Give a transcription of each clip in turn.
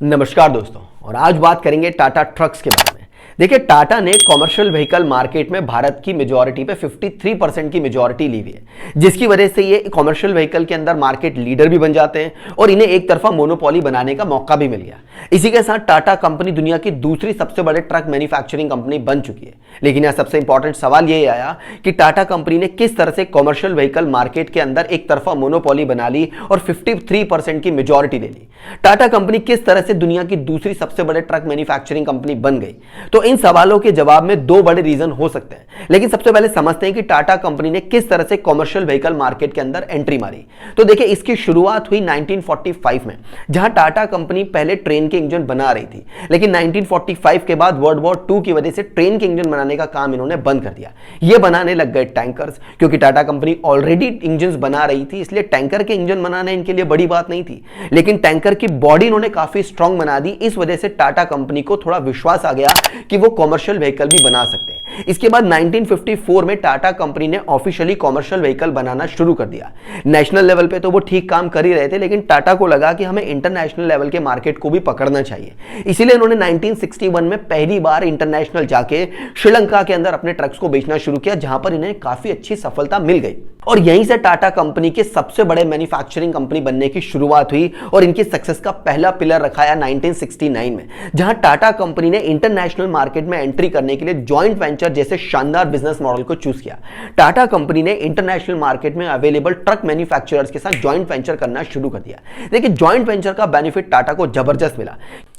नमस्कार दोस्तों, और आज बात करेंगे टाटा ट्रक्स के बारे में। देखिए, टाटा ने कॉमर्शियल व्हीकल मार्केट में भारत की मेजॉरिटी पे 53% की मेजॉरिटी ली हुई है, जिसकी वजह से ये कॉमर्शियल व्हीकल के अंदर मार्केट लीडर भी बन जाते हैं और इन्हें एक तरफा मोनोपोली बनाने का मौका भी मिल गया। इसी के साथ टाटा कंपनी दुनिया की दूसरी सबसे बड़े ट्रक मैन्युफैक्चरिंग कंपनी बन चुकी है। लेकिन यहां सबसे इंपॉर्टेंट सवाल यही आया कि टाटा कंपनी ने किस तरह से कॉमर्शियल व्हीकल मार्केट के अंदर एक तरफा मोनोपोली बना ली और 53% की मेजॉरिटी ले ली। टाटा कंपनी किस तरह से दुनिया की दूसरी सबसे बड़े ट्रक मैन्युफैक्चरिंग कंपनी बन गई? तो इन सवालों के जवाब में दो बड़े रीजन हो सकते हैं, लेकिन सबसे पहले समझते हैं कि टाटा कंपनी ने किस तरह से कॉमर्शियल व्हीकल मार्केट के अंदर एंट्री मारी। तो देखिए, इसकी शुरुआत हुई 1945 में, जहां टाटा कंपनी पहले ट्रेन के इंजन बना रही थी, लेकिन 1945 के बाद वर्ल्ड वॉर 2 की वजह से ट्रेन के इंजन बनाने का काम इन्होंने बंद कर दिया। ये बनाने लग गए टैंकर्स, क्योंकि टाटा कंपनी ऑलरेडी इंजन बना रही थी, इसलिए टैंकर के इंजन बनाना इनके लिए बड़ी बात नहीं थी। लेकिन टैंकर की बॉडी इन्होंने काफी स्ट्रांग बना दी, इस वजह से टाटा कंपनी को थोड़ा विश्वास आ गया कि वो कॉमर्शियल व्हीकल भी बना सकते हैं। इसके बाद 1954 में टाटा कंपनी ने ऑफिशियली कॉमर्शियल व्हीकल बनाना शुरू कर दिया। नेशनल लेवल पे तो वो ठीक काम कर ही रहे थे, लेकिन टाटा को लगा कि हमें इंटरनेशनल लेवल के मार्केट को भी पकड़ना चाहिए। इसीलिए उन्होंने 1961 में पहली बार इंटरनेशनल जाके श्रीलंका के अंदर अपने ट्रक्स को बेचना शुरू किया, जहां पर इन्हें काफी अच्छी सफलता मिल गई और यहीं से टाटा कंपनी के सबसे बड़े मैन्युफैक्चरिंग कंपनी बनने की शुरुआत हुई। और इनकी सक्सेस का पहला पिलर रखाया 1969 में, जहां टाटा कंपनी ने इंटरनेशनल मार्केट में एंट्री करने के लिए जॉइंट वेंचर जैसे शानदार बिजनेस मॉडल को चूज किया। टाटा कंपनी ने इंटरनेशनल मार्केट में अवेलेबल ट्रक मैन्युफैक्चरर्स के साथ जॉइंट वेंचर करना शुरू कर दिया। देखिए, जॉइंट वेंचर का बेनिफिट टाटा को जबरदस्त मिला,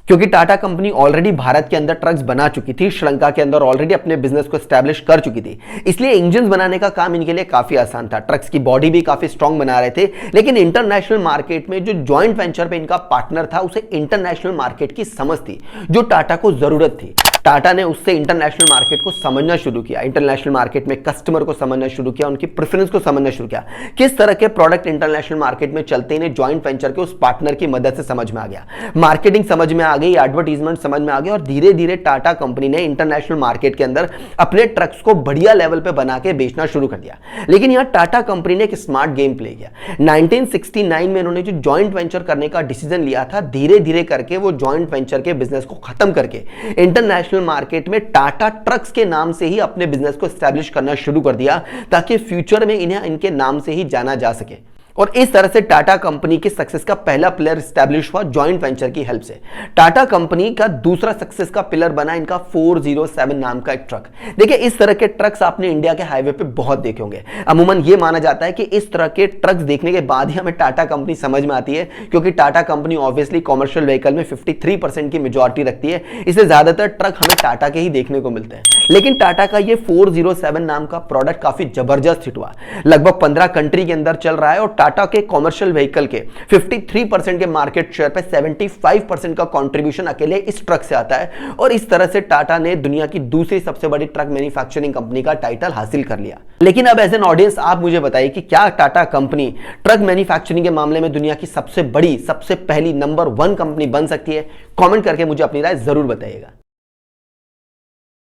क्योंकि टाटा कंपनी ऑलरेडी भारत के अंदर ट्रक्स बना चुकी थी, श्रीलंका के अंदर ऑलरेडी अपने बिजनेस को एस्टैब्लिश कर चुकी थी, इसलिए इंजन बनाने का काम इनके लिए काफी आसान था। ट्रक्स की बॉडी भी काफी स्ट्रांग बना रहे थे, लेकिन इंटरनेशनल मार्केट में जो जॉइंट वेंचर पे इनका पार्टनर था, उसे इंटरनेशनल मार्केट की समझ थी जो टाटा को जरूरत थी। टाटा ने उससे इंटरनेशनल मार्केट को समझना शुरू किया, इंटरनेशनल मार्केट में कस्टमर को समझना शुरू किया, उनकी प्रेफरेंस को समझना शुरू किया, किस तरह के प्रोडक्ट इंटरनेशनल मार्केट में चलते हैं, जॉइंट वेंचर के उस पार्टनर की मदद से समझ में आ गया। मार्केटिंग समझ में आ गई, एडवर्टीजमेंट समझ में आ गया और धीरे धीरे टाटा कंपनी ने इंटरनेशनल मार्केट के अंदर अपने ट्रक्स को बढ़िया लेवल पे बना के बेचना शुरू कर दिया। लेकिन यहां टाटा कंपनी ने एक स्मार्ट गेम प्ले किया। 1969 में इन्होंने जो जॉइंट वेंचर करने का डिसीजन लिया था, धीरे धीरे करके वो जॉइंट वेंचर के बिजनेस को खत्म करके इंटरनेशनल मार्केट में टाटा ट्रक्स के नाम से ही अपने बिजनेस को एस्टैब्लिश करना शुरू कर दिया, ताकि फ्यूचर में इन्हें इनके नाम से ही जाना जा सके। और इस तरह से टाटा कंपनी की सक्सेस का पहला पिलर एस्टैब्लिश हुआ जॉइंट वेंचर की हेल्प से। टाटा कंपनी का दूसरा सक्सेस का पिलर बना इनका 407 नाम का एक ट्रक। देखिए, इस तरह के ट्रक्स आपने इंडिया के हाईवे पे बहुत देखे होंगे। अमूमन ये माना जाता है कि इस तरह के ट्रक्स देखने के बाद ही हमें टाटा कंपनी समझ में आती है, क्योंकि Tata company obviously commercial vehicle में 53% की मेजॉरिटी रखती है, इसलिए ज्यादातर ट्रक हमें टाटा के ही देखने को मिलते हैं। लेकिन टाटा का ये 407 नाम का प्रोडक्ट काफी जबरदस्त हिट हुआ, लगभग 15 कंट्री के अंदर चल रहा है और टाटा के कॉमर्शियल व्हीकल के 53% के मार्केट शेयर पे 75% का कंट्रीब्यूशन अकेले इस ट्रक से आता है। और इस तरह से टाटा ने दुनिया की दूसरी सबसे बड़ी ट्रक मैन्युफैक्चरिंग कंपनी का टाइटल हासिल कर लिया। लेकिन अब एज एन ऑडियंस आप मुझे बताइए कि क्या टाटा कंपनी ट्रक मैन्युफैक्चरिंग के मामले में दुनिया की सबसे बड़ी, सबसे पहली नंबर 1 कंपनी बन सकती है? कमेंट करके मुझे अपनी राय जरूर बताइएगा।